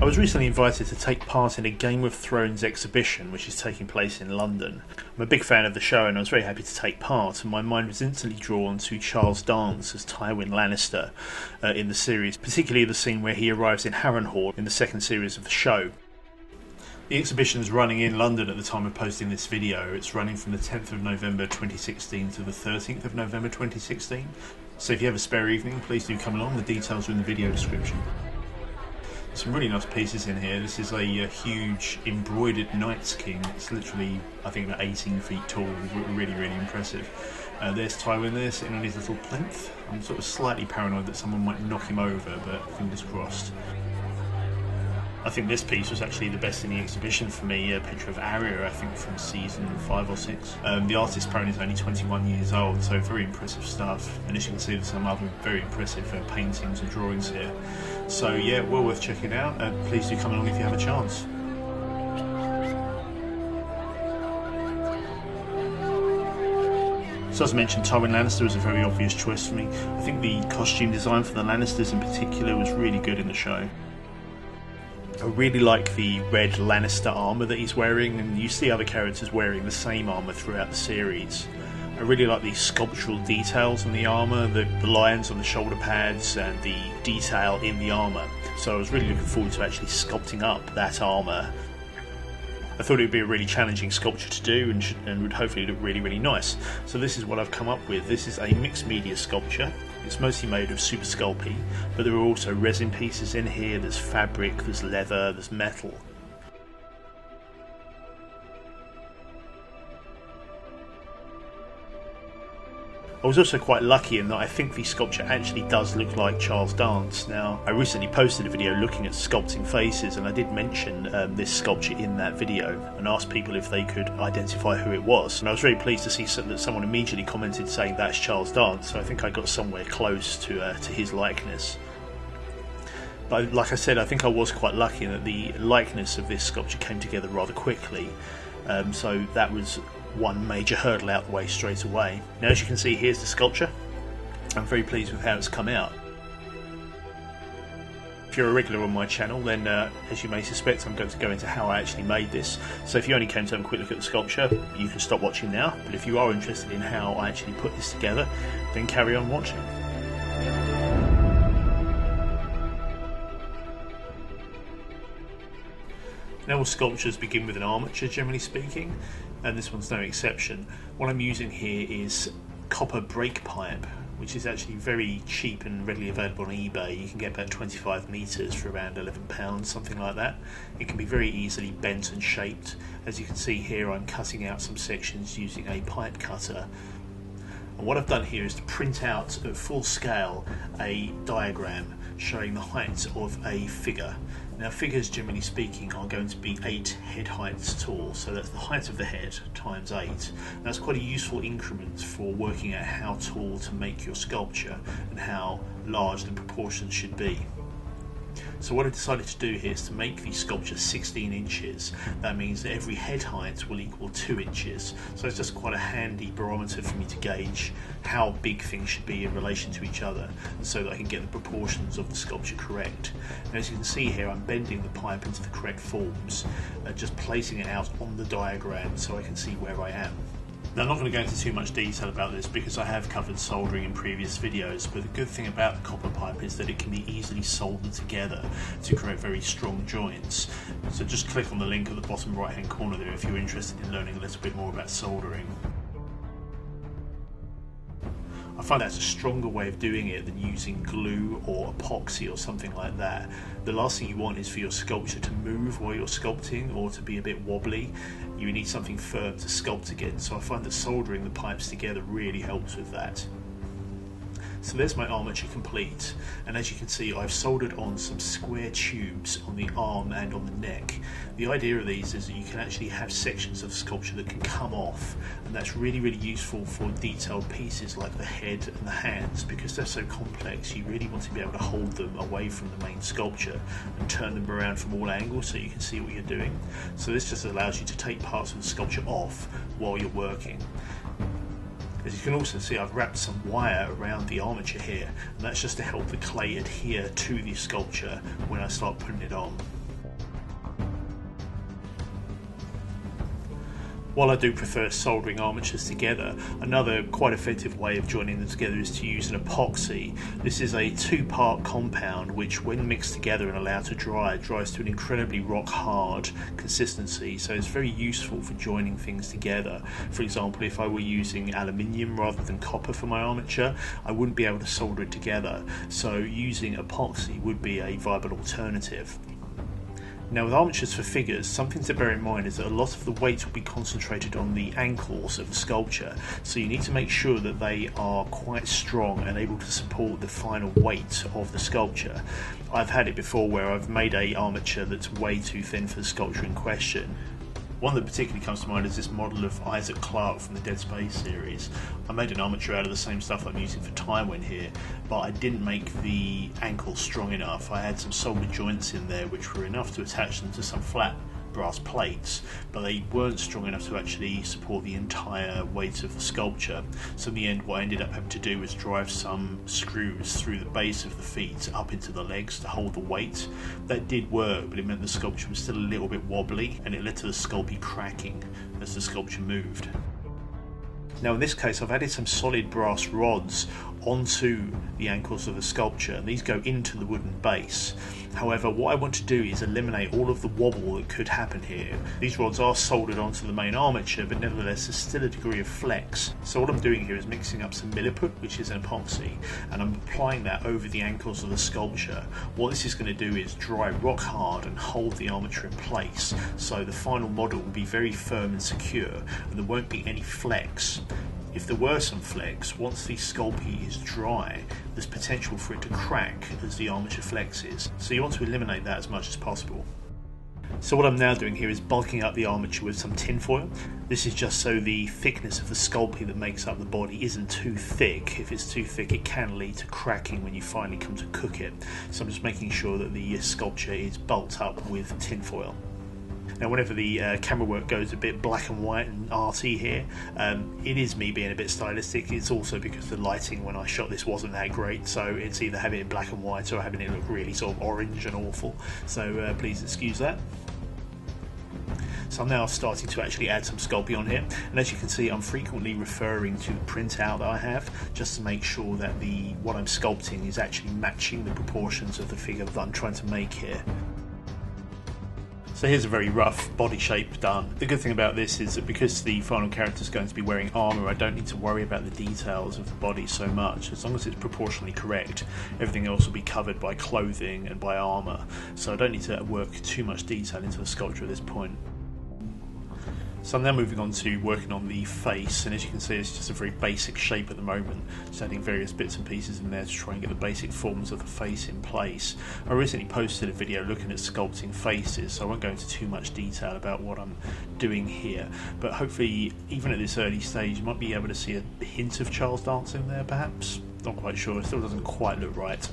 I was recently invited to take part in a Game of Thrones exhibition which is taking place in London. I'm a big fan of the show and I was very happy to take part, and my mind was instantly drawn to Charles Dance as Tywin Lannister in the series, particularly the scene where he arrives in Harrenhal in the second series of the show. The exhibition is running in London at the time of posting this video. It's running from the 10th of November 2016 to the 13th of November 2016. So if you have a spare evening, please do come along. The details are in the video description. Some really nice pieces in here. This is a huge embroidered Knight's King. It's literally, I think, about 18 feet tall. Really, really impressive. There's Tywin there sitting on his little plinth. I'm sort of slightly paranoid that someone might knock him over, but fingers crossed. I think this piece was actually the best in the exhibition for me, a picture of Arya, I think from season 5 or 6. The artist apparently is only 21 years old, so very impressive stuff. And as you can see, there's some other very impressive paintings and drawings here. So yeah, well worth checking out. Please do come along if you have a chance. So as I mentioned, Tywin Lannister was a very obvious choice for me. I think the costume design for the Lannisters in particular was really good in the show. I really like the red Lannister armour that he's wearing, and you see other characters wearing the same armour throughout the series. I really like the sculptural details on the armour, the lions on the shoulder pads and the detail in the armour. So I was really looking forward to actually sculpting up that armour. I thought it would be a really challenging sculpture to do and would hopefully look really, really nice. So this is what I've come up with. This is a mixed media sculpture. It's mostly made of super sculpey, but there are also resin pieces in here. There's fabric, there's leather, there's metal. I was also quite lucky in that I think the sculpture actually does look like Charles Dance. Now, I recently posted a video looking at sculpting faces, and I did mention this sculpture in that video and asked people if they could identify who it was. And I was very pleased to see that someone immediately commented saying that's Charles Dance, so I think I got somewhere close to his likeness. But like I said, I think I was quite lucky in that the likeness of this sculpture came together rather quickly. So that was one major hurdle out the way straight away. Now, as you can see, here's the sculpture. I'm very pleased with how it's come out. If you're a regular on my channel, then as you may suspect, I'm going to go into how I actually made this. So if you only came to have a quick look at the sculpture, you can stop watching now. But if you are interested in how I actually put this together, then carry on watching. Now, all sculptures begin with an armature, generally speaking, and this one's no exception. What I'm using here is copper brake pipe, which is actually very cheap and readily available on eBay. You can get about 25 metres for around £11, something like that. It can be very easily bent and shaped. As you can see here, I'm cutting out some sections using a pipe cutter. And what I've done here is to print out at full scale a diagram showing the height of a figure. Now, figures, generally speaking, are going to be 8 head heights tall, so that's the height of the head times 8. And that's quite a useful increment for working out how tall to make your sculpture and how large the proportions should be. So what I decided to do here is to make the sculpture 16 inches. That means that every head height will equal 2 inches. So it's just quite a handy barometer for me to gauge how big things should be in relation to each other, so that I can get the proportions of the sculpture correct. And as you can see here, I'm bending the pipe into the correct forms, just placing it out on the diagram so I can see where I am. Now, I'm not going to go into too much detail about this because I have covered soldering in previous videos, but the good thing about the copper pipe is that it can be easily soldered together to create very strong joints. So just click on the link at the bottom right hand corner there if you're interested in learning a little bit more about soldering. I find that's a stronger way of doing it than using glue or epoxy or something like that. The last thing you want is for your sculpture to move while you're sculpting or to be a bit wobbly. You need something firm to sculpt against, so I find that soldering the pipes together really helps with that. So there's my armature complete, and as you can see, I've soldered on some square tubes on the arm and on the neck. The idea of these is that you can actually have sections of sculpture that can come off, and that's really, really useful for detailed pieces like the head and the hands, because they're so complex. You really want to be able to hold them away from the main sculpture and turn them around from all angles so you can see what you're doing. So this just allows you to take parts of the sculpture off while you're working. As you can also see, I've wrapped some wire around the armature here, and that's just to help the clay adhere to the sculpture when I start putting it on. While I do prefer soldering armatures together, another quite effective way of joining them together is to use an epoxy. This is a two-part compound which, when mixed together and allowed to dry, dries to an incredibly rock-hard consistency, so it's very useful for joining things together. For example, if I were using aluminium rather than copper for my armature, I wouldn't be able to solder it together, so using epoxy would be a viable alternative. Now, with armatures for figures, something to bear in mind is that a lot of the weight will be concentrated on the ankles of the sculpture, so you need to make sure that they are quite strong and able to support the final weight of the sculpture. I've had it before where I've made a armature that's way too thin for the sculpture in question. One that particularly comes to mind is this model of Isaac Clarke from the Dead Space series. I made an armature out of the same stuff I'm using for Tywin here, but I didn't make the ankles strong enough. I had some soldered joints in there which were enough to attach them to some flat brass plates, but they weren't strong enough to actually support the entire weight of the sculpture. So in the end, what I ended up having to do was drive some screws through the base of the feet up into the legs to hold the weight. That did work, but it meant the sculpture was still a little bit wobbly, and it led to the sculpey cracking as the sculpture moved. Now in this case, I've added some solid brass rods onto the ankles of the sculpture, and these go into the wooden base. However, what I want to do is eliminate all of the wobble that could happen here. These rods are soldered onto the main armature, but nevertheless there's still a degree of flex. So what I'm doing here is mixing up some milliput, which is an epoxy, and I'm applying that over the ankles of the sculpture. What this is going to do is dry rock hard and hold the armature in place, so the final model will be very firm and secure, and there won't be any flex. If there were some flex, once the sculpey is dry, there's potential for it to crack as the armature flexes, so you want to eliminate that as much as possible. So what I'm now doing here is bulking up the armature with some tinfoil. This is just so the thickness of the sculpey that makes up the body isn't too thick. If it's too thick, it can lead to cracking when you finally come to cook it. So I'm just making sure that the sculpture is bulked up with tinfoil. Now, whenever the camera work goes a bit black and white and arty here, it is me being a bit stylistic. It's also because the lighting when I shot this wasn't that great, so it's either having it black and white or having it look really sort of orange and awful. So please excuse that. So I'm now starting to actually add some sculpey on here, and as you can see, I'm frequently referring to the printout that I have just to make sure that what I'm sculpting is actually matching the proportions of the figure that I'm trying to make here. So here's a very rough body shape done. The good thing about this is that because the final character is going to be wearing armour, I don't need to worry about the details of the body so much. As long as it's proportionally correct, everything else will be covered by clothing and by armour. So I don't need to work too much detail into the sculpture at this point. So I'm now moving on to working on the face, and as you can see, it's just a very basic shape at the moment, just adding various bits and pieces in there to try and get the basic forms of the face in place. I recently posted a video looking at sculpting faces, so I won't go into too much detail about what I'm doing here, but hopefully even at this early stage you might be able to see a hint of Charles Dance in there perhaps. Not quite sure, it still doesn't quite look right.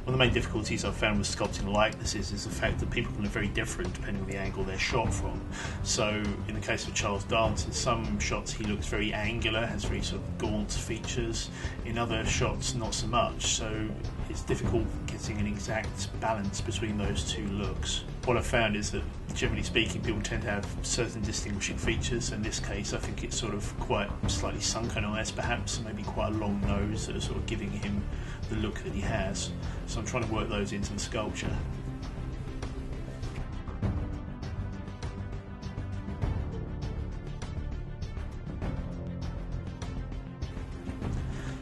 One of the main difficulties I've found with sculpting likenesses is the fact that people can look very different depending on the angle they're shot from. So in the case of Charles Dance, in some shots he looks very angular, has very sort of gaunt features. In other shots, not so much. So it's difficult getting an exact balance between those two looks. What I've found is that, generally speaking, people tend to have certain distinguishing features. In this case, I think it's sort of quite slightly sunken eyes, perhaps, maybe quite a long nose that are sort of giving him the look that he has. So I'm trying to work those into the sculpture.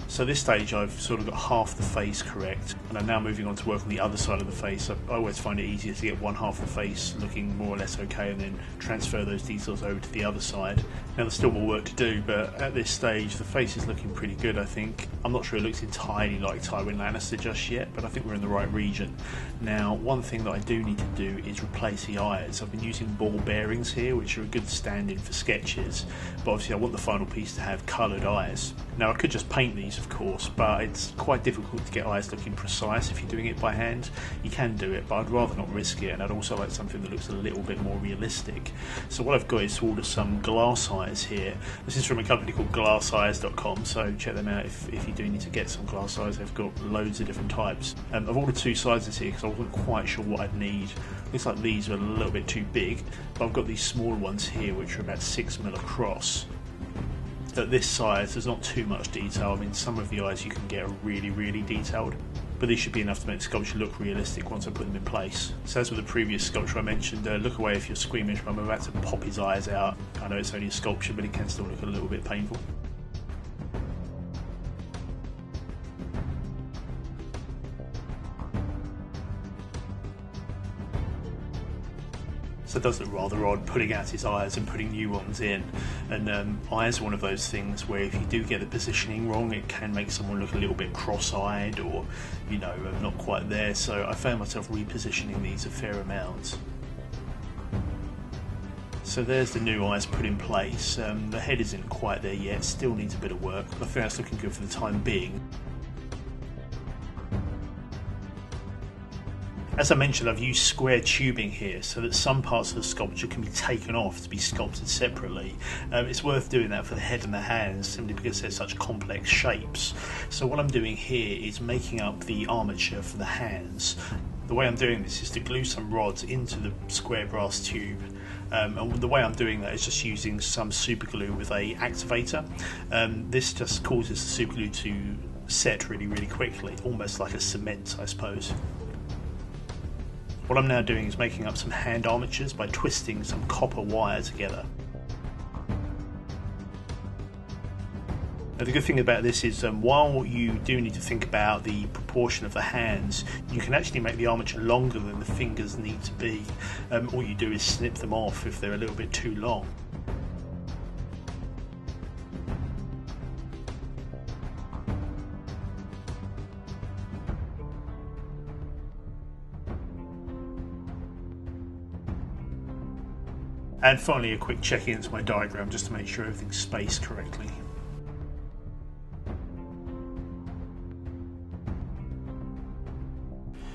So at this stage I've sort of got half the face correct, and I'm now moving on to work on the other side of the face. I always find it easier to get one half of the face looking more or less okay and then transfer those details over to the other side. Now there's still more work to do, but at this stage the face is looking pretty good, I think. I'm not sure it looks entirely like Tywin Lannister just yet, but I think we're in the right region. Now one thing that I do need to do is replace the eyes. I've been using ball bearings here, which are a good stand-in for sketches, but obviously I want the final piece to have coloured eyes. Now I could just paint these of course, but it's quite difficult to get eyes looking precise if you're doing it by hand. You can do it, but I'd rather not risk it, and I'd also like something that looks a little bit more realistic. So what I've got is to order some glass eyes here. This is from a company called glasseyes.com, so check them out if you do need to get some glass eyes. They've got loads of different types. I've ordered two sizes here because I wasn't quite sure what I'd need. Looks like these are a little bit too big, but I've got these smaller ones here which are about 6mm across. At this size there's not too much detail. I mean, some of the eyes you can get are really detailed, but these should be enough to make the sculpture look realistic once I put them in place. So as with the previous sculpture I mentioned, look away if you're squeamish, but I'm about to pop his eyes out. I know it's only a sculpture, but it can still look a little bit painful. So it does look rather odd pulling out his eyes and putting new ones in, and eyes are one of those things where if you do get the positioning wrong it can make someone look a little bit cross-eyed or, you know, not quite there. So I found myself repositioning these a fair amount. So there's the new eyes put in place. The head isn't quite there yet, still needs a bit of work, but I think that's looking good for the time being. As I mentioned, I've used square tubing here so that some parts of the sculpture can be taken off to be sculpted separately. It's worth doing that for the head and the hands simply because they're such complex shapes. So what I'm doing here is making up the armature for the hands. The way I'm doing this is to glue some rods into the square brass tube. And the way I'm doing that is just using some super glue with a activator. This just causes the super glue to set really quickly, almost like a cement, I suppose. What I'm now doing is making up some hand armatures by twisting some copper wire together. Now the good thing about this is while you do need to think about the proportion of the hands, you can actually make the armature longer than the fingers need to be. All you do is snip them off if they're a little bit too long. And finally a quick check into my diagram just to make sure everything's spaced correctly.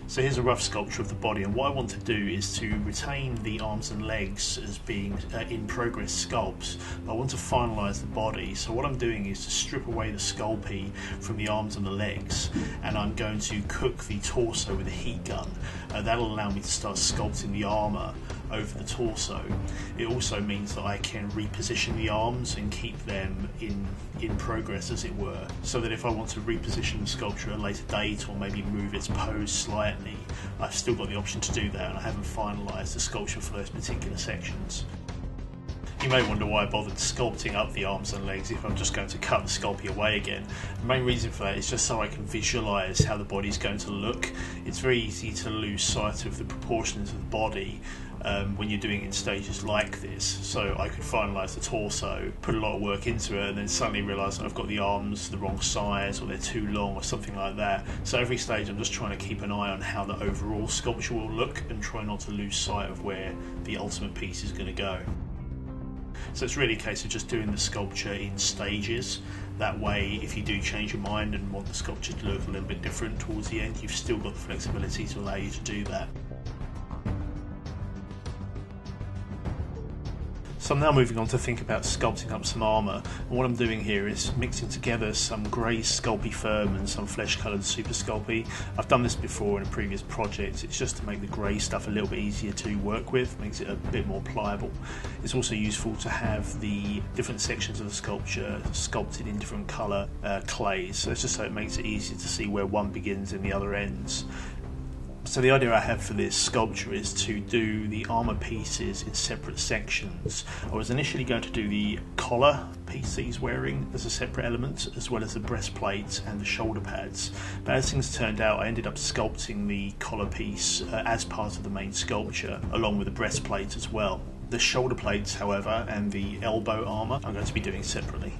So here's a rough sculpture of the body, and what I want to do is to retain the arms and legs as being in progress sculpts, but I want to finalise the body. So what I'm doing is to strip away the sculpey from the arms and the legs, and I'm going to cook the torso with a heat gun. That'll allow me to start sculpting the armour over the torso. It also means that I can reposition the arms and keep them in progress, as it were, so that if I want to reposition the sculpture at a later date or maybe move its pose slightly, I've still got the option to do that, and I haven't finalised the sculpture for those particular sections. You may wonder why I bothered sculpting up the arms and legs if I'm just going to cut the sculpey away again. The main reason for that is just so I can visualise how the body's going to look. It's very easy to lose sight of the proportions of the body when you're doing it in stages like this. So I could finalise the torso, put a lot of work into it, and then suddenly realise that I've got the arms the wrong size or they're too long or something like that. So every stage I'm just trying to keep an eye on how the overall sculpture will look and try not to lose sight of where the ultimate piece is going to go. So it's really a case of just doing the sculpture in stages. That way, if you do change your mind and want the sculpture to look a little bit different towards the end, you've still got the flexibility to allow you to do that. So I'm now moving on to think about sculpting up some armour, and what I'm doing here is mixing together some grey Sculpey Firm and some flesh coloured Super Sculpey. I've done this before in a previous project. It's just to make the grey stuff a little bit easier to work with, makes it a bit more pliable. It's also useful to have the different sections of the sculpture sculpted in different colour clays, so it's just so it makes it easier to see where one begins and the other ends. So the idea I have for this sculpture is to do the armour pieces in separate sections. I was initially going to do the collar piece that he's wearing as a separate element, as well as the breastplate and the shoulder pads. But as things turned out, I ended up sculpting the collar piece as part of the main sculpture, along with the breastplate as well. The shoulder plates, however, and the elbow armour I'm going to be doing separately.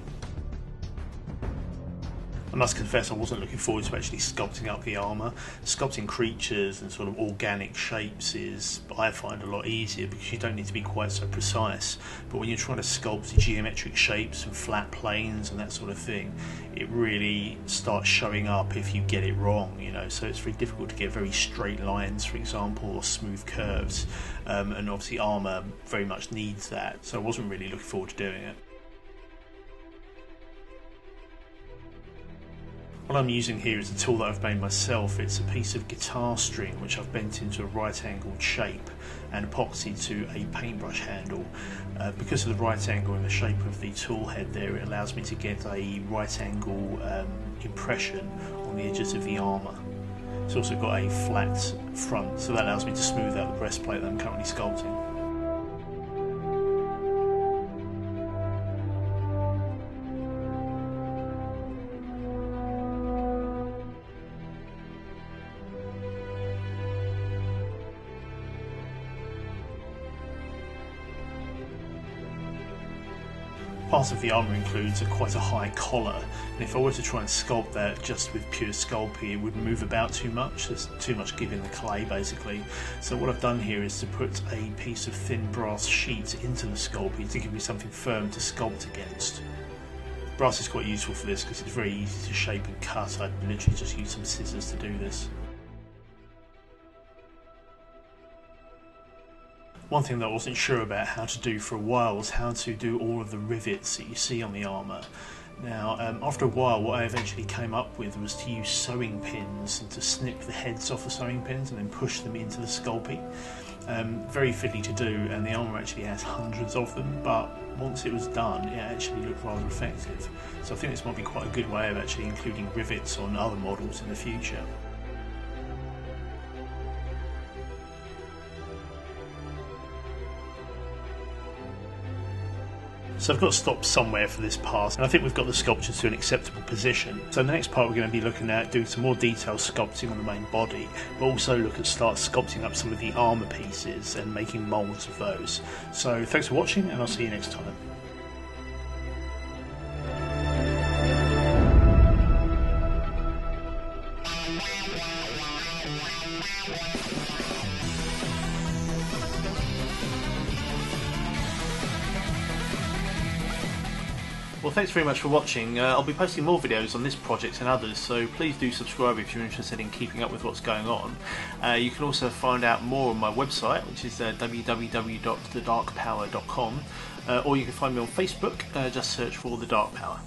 must confess I wasn't looking forward to actually sculpting up the armour. Sculpting creatures and sort of organic shapes is, I find, a lot easier because you don't need to be quite so precise. But when you're trying to sculpt geometric shapes and flat planes and that sort of thing, it really starts showing up if you get it wrong, you know. So it's very difficult to get very straight lines, for example, or smooth curves. And obviously armour very much needs that, so I wasn't really looking forward to doing it. What I'm using here is a tool that I've made myself. It's a piece of guitar string which I've bent into a right angled shape and epoxied to a paintbrush handle. Because of the right angle and the shape of the tool head there, it allows me to get a right angle impression on the edges of the armour. It's also got a flat front, so that allows me to smooth out the breastplate that I'm currently sculpting. Part of the armour includes quite a high collar, and if I were to try and sculpt that just with pure Sculpey, it would move about too much. There's too much give in the clay, basically. So what I've done here is to put a piece of thin brass sheet into the Sculpey to give me something firm to sculpt against. Brass is quite useful for this because it's very easy to shape and cut. I'd literally just use some scissors to do this. One thing that I wasn't sure about how to do for a while was how to do all of the rivets that you see on the armour. Now, after a while, what I eventually came up with was to use sewing pins and to snip the heads off the sewing pins and then push them into the Sculpey. Very fiddly to do, and the armour actually has hundreds of them, but once it was done, it actually looked rather effective. So I think this might be quite a good way of actually including rivets on other models in the future. So I've got to stop somewhere for this part, and I think we've got the sculpture to an acceptable position. So in the next part we're going to be looking at doing some more detailed sculpting on the main body, but also start sculpting up some of the armour pieces and making moulds of those. So thanks for watching, and I'll see you next time. Well, thanks very much for watching. I'll be posting more videos on this project and others, so please do subscribe if you're interested in keeping up with what's going on. You can also find out more on my website, which is www.thedarkpower.com, or you can find me on Facebook. Just search for The Dark Power.